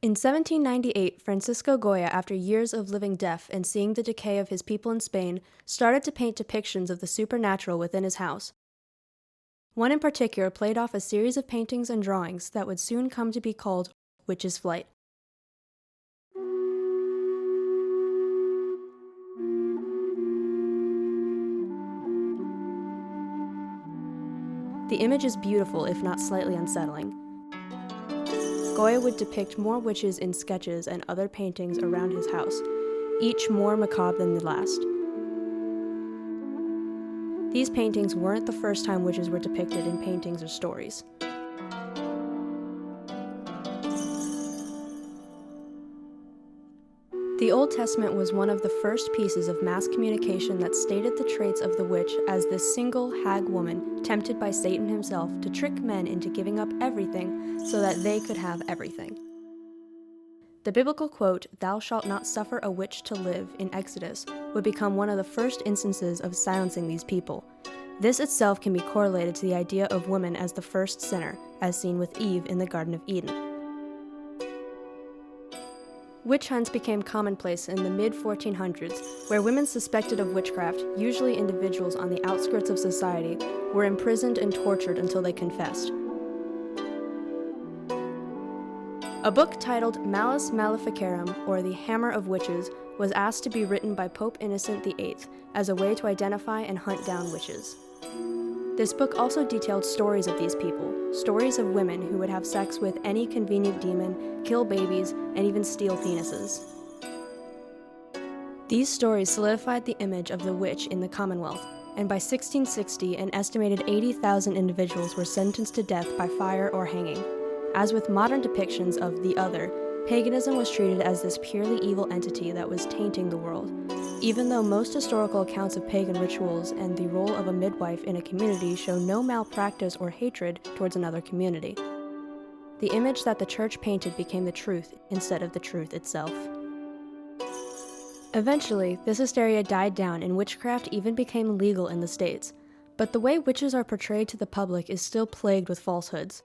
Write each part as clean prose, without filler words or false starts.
In 1798, Francisco Goya, after years of living deaf and seeing the decay of his people in Spain, started to paint depictions of the supernatural within his house. One in particular played off a series of paintings and drawings that would soon come to be called Witch's Flight. The image is beautiful, if not slightly unsettling. Goya would depict more witches in sketches and other paintings around his house, each more macabre than the last. These paintings weren't the first time witches were depicted in paintings or stories. The Old Testament was one of the first pieces of mass communication that stated the traits of the witch as this single hag woman tempted by Satan himself to trick men into giving up everything so that they could have everything. The biblical quote, "Thou shalt not suffer a witch to live," in Exodus, would become one of the first instances of silencing these people. This itself can be correlated to the idea of woman as the first sinner, as seen with Eve in the Garden of Eden. Witch hunts became commonplace in the mid-1400s, where women suspected of witchcraft, usually individuals on the outskirts of society, were imprisoned and tortured until they confessed. A book titled Malleus Maleficarum, or The Hammer of Witches, was asked to be written by Pope Innocent VIII as a way to identify and hunt down witches. This book also detailed stories of these people, stories of women who would have sex with any convenient demon, kill babies, and even steal penises. These stories solidified the image of the witch in the Commonwealth, and by 1660, an estimated 80,000 individuals were sentenced to death by fire or hanging. As with modern depictions of the other, paganism was treated as this purely evil entity that was tainting the world, even though most historical accounts of pagan rituals and the role of a midwife in a community show no malpractice or hatred towards another community. The image that the church painted became the truth instead of the truth itself. Eventually, this hysteria died down and witchcraft even became legal in the States, but the way witches are portrayed to the public is still plagued with falsehoods.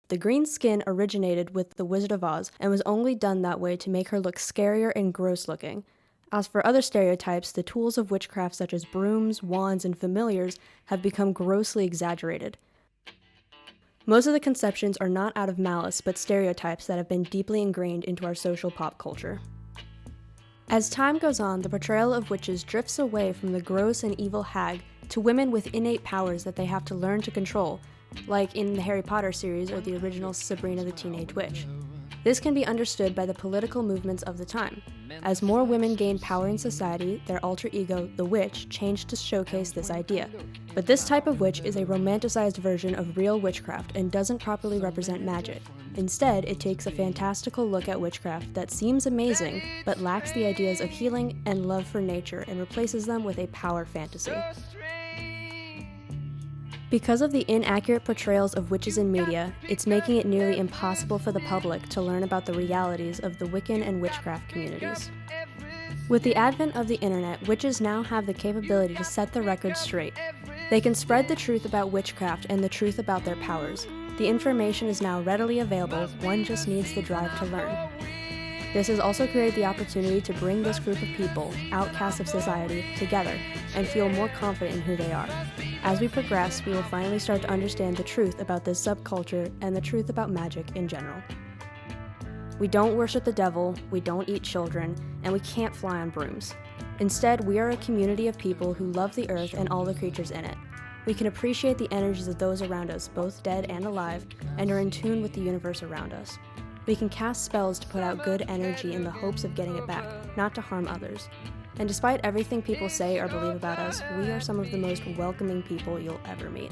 The green skin originated with the Wizard of Oz and was only done that way to make her look scarier and gross looking. As for other stereotypes, the tools of witchcraft such as brooms, wands, and familiars have become grossly exaggerated. Most of the conceptions are not out of malice, but stereotypes that have been deeply ingrained into our social pop culture. As time goes on, the portrayal of witches drifts away from the gross and evil hag to women with innate powers that they have to learn to control, like in the Harry Potter series or the original Sabrina the Teenage Witch. This can be understood by the political movements of the time. As more women gained power in society, their alter ego, the witch, changed to showcase this idea. But this type of witch is a romanticized version of real witchcraft and doesn't properly represent magic. Instead, it takes a fantastical look at witchcraft that seems amazing, but lacks the ideas of healing and love for nature and replaces them with a power fantasy. Because of the inaccurate portrayals of witches in media, it's making it nearly impossible for the public to learn about the realities of the Wiccan and witchcraft communities. With the advent of the internet, witches now have the capability to set the record straight. They can spread the truth about witchcraft and the truth about their powers. The information is now readily available, one just needs the drive to learn. This has also created the opportunity to bring this group of people, outcasts of society, together and feel more confident in who they are. As we progress, we will finally start to understand the truth about this subculture and the truth about magic in general. We don't worship the devil, we don't eat children, and we can't fly on brooms. Instead, we are a community of people who love the earth and all the creatures in it. We can appreciate the energies of those around us, both dead and alive, and are in tune with the universe around us. We can cast spells to put out good energy in the hopes of getting it back, not to harm others. And despite everything people say or believe about us, we are some of the most welcoming people you'll ever meet.